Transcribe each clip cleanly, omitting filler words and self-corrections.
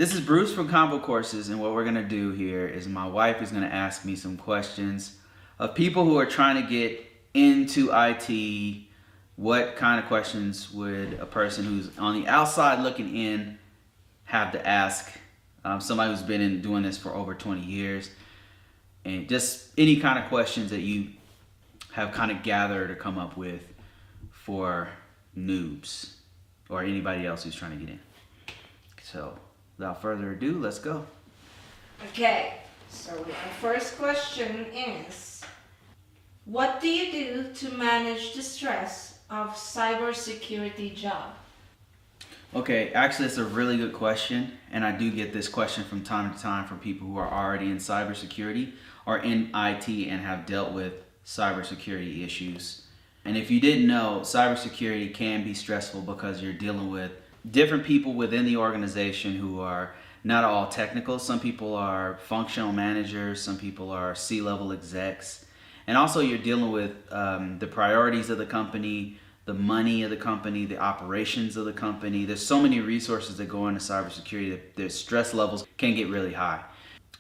This is Bruce from ConvoCourses, and what we're going to do here is my wife is going to ask me some questions of people who are trying to get into IT. What kind of questions would a person who's on the outside looking in have to ask somebody who's been doing this for over 20 years? And just any kind of questions that you have kind of gathered or come up with for noobs or anybody else who's trying to get in. So without further ado, let's go. Okay, so our first question is, what do you do to manage the stress of cybersecurity job? Okay, actually it's a really good question, and I do get this question from time to time from people who are already in cybersecurity or in IT and have dealt with cybersecurity issues. And if you didn't know, cybersecurity can be stressful because you're dealing with different people within the organization who are not all technical. Some people are functional managers, some people are C-level execs. And also you're dealing with the priorities of the company, the money of the company, the operations of the company. There's so many resources that go into cybersecurity that the stress levels can get really high.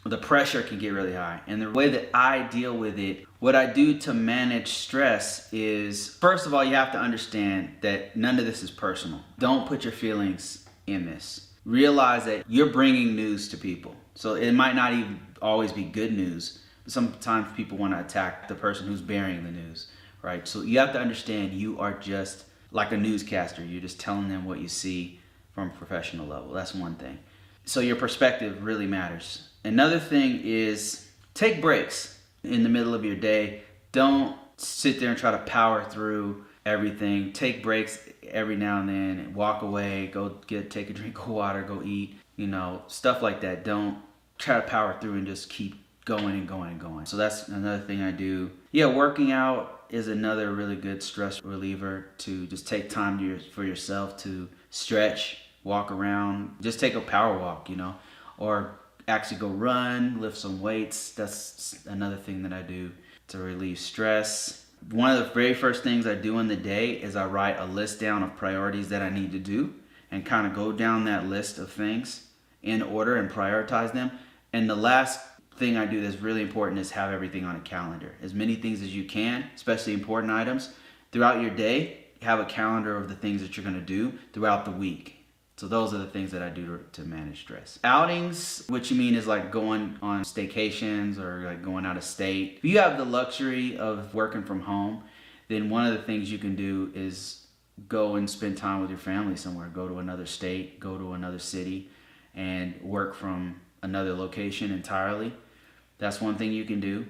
The pressure can get really high. And the way that I deal with it, what I do to manage stress is, first of all, you have to understand that none of this is personal. Don't put your feelings in this. Realize that you're bringing news to people. So it might not even always be good news. Sometimes people want to attack the person who's bearing the news, right? So you have to understand you are just like a newscaster. You're just telling them what you see from a professional level. That's one thing. So your perspective really matters. Another thing is take breaks in the middle of your day. Don't sit there and try to power through everything. Take breaks every now and then and walk away, take a drink of water, go eat, stuff like that. Don't try to power through and just keep going and going and going. So that's another thing I do. Yeah, working out is another really good stress reliever, to just take time for yourself to stretch, walk around, just take a power walk, or actually go run, lift some weights. That's another thing that I do to relieve stress. One of the very first things I do in the day is I write a list down of priorities that I need to do and kind of go down that list of things in order and prioritize them. And the last thing I do that's really important is have everything on a calendar. As many things as you can, especially important items, throughout your day. Have a calendar of the things that you're going to do throughout the week. So those are the things that I do to manage stress. Outings, what you mean is like going on staycations or like going out of state. If you have the luxury of working from home, then one of the things you can do is go and spend time with your family somewhere. Go to another state, go to another city, and work from another location entirely. That's one thing you can do,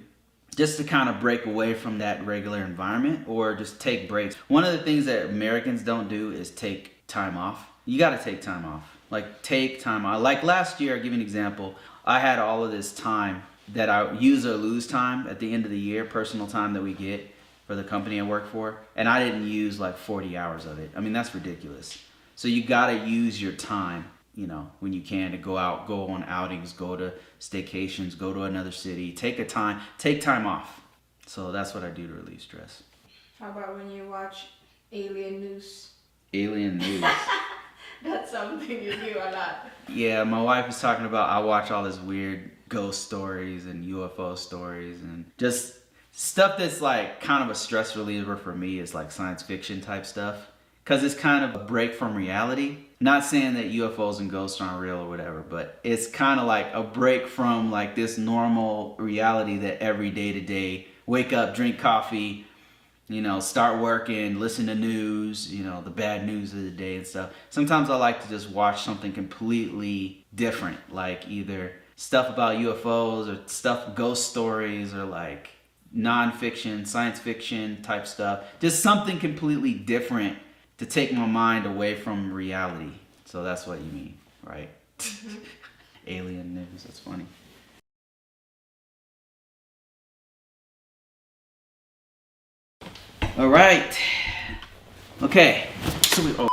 just to kind of break away from that regular environment, or just take breaks. One of the things that Americans don't do is take time off. You got to take time off. Like, take time off. Like last year, I'll give you an example. I had all of this time that I use or lose time at the end of the year, personal time that we get for the company I work for, and I didn't use like 40 hours of it. I mean, that's ridiculous. So you got to use your time, when you can, to go out, go on outings, go to staycations, go to another city, take time off. So that's what I do to relieve stress. How about when you watch alien news? Alien news. That's something you do a lot. Yeah, my wife is talking about, I watch all this weird ghost stories and UFO stories and just stuff that's like kind of a stress reliever for me. Is like science fiction type stuff, because it's kind of a break from reality. Not saying that UFOs and ghosts aren't real or whatever, but it's kind of like a break from like this normal reality that every day to day, wake up, drink coffee, start working, listen to news, the bad news of the day and stuff. Sometimes I like to just watch something completely different, like either stuff about UFOs or ghost stories, or like non-fiction, science fiction type stuff. Just something completely different to take my mind away from reality. So that's what you mean, right? Mm-hmm. Alien news, that's funny. All right. Okay. So we. Oh.